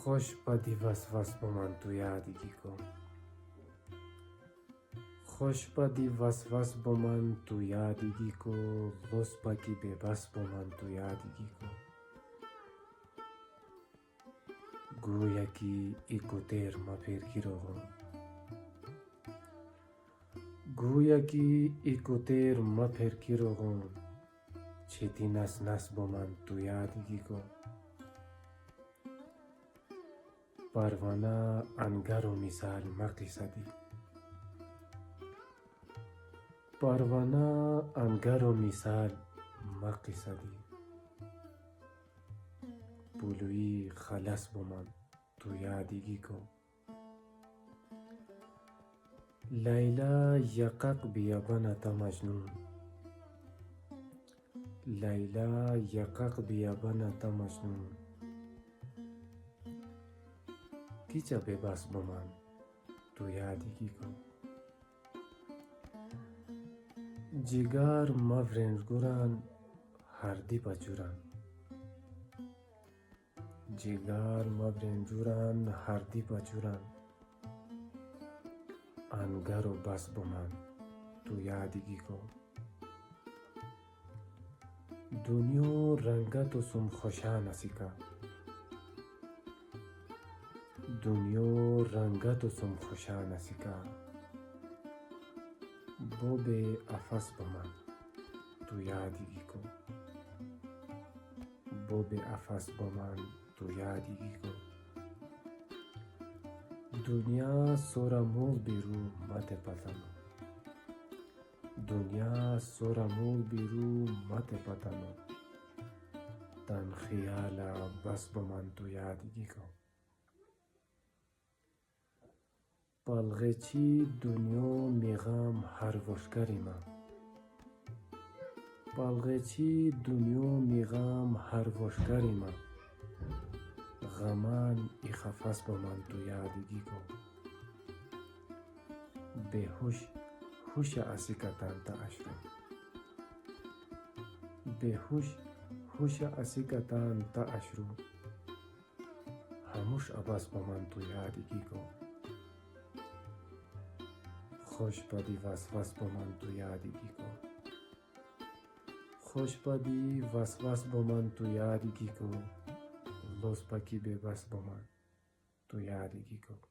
خوش بدی وسوس با من تو یادگی کن. خوش بدی وسوس با من تو یادگی کو. لوس پاکی به بس با من تو یادگی کو. گویا کی ایکوتر ما پرکی رو گم. گویا کی ایکوتر ما پرکی رو گم. چیتی نس نس با من تو یادگی کو. پروانه انگر و مثال مقصدی. پروانه انگر و مثال مقصدی. پولوی خلاص با من تو یادگی کو. لیلا یقق بیابان تا مجنون. لیلا یقق بیابان تا مجنون. کیچا بباس با من تو یادگی کو. جگر ما ورنجگوران هردی پچوران. جگر ما ورنجوران هردی پچوران. انگر و بس با من تو یادگی کو. دنیا رنگت و سم خوشان اسیکا. دنیا رنگت و سم خوشان اسیکا. بو به افس با من تو یادگی کو. بو به افس با من تو یادگی کو. دنیا سورامول بیرو مت پتنو. دنیا سورامول بیرو مت پتنو. تن خیالا بس با من تو یادگی کو. پالغچی دنیا میغام هر وشکری ما. پالغچی دنیا میغام هر وشکری ما. غمان ای خفاس با من تو یادگی کو. بهوش هوش اسیکتان تا اشرو. بهوش هوش اسیکتان تا اشرو. هموش عباس با من تو یادگی کو. خوش بدی وسوس با من تو یادگی کو. خوش بدی وسوس با من تو یادگی کو. لوس پاکی به بس با من تو یادگی کو.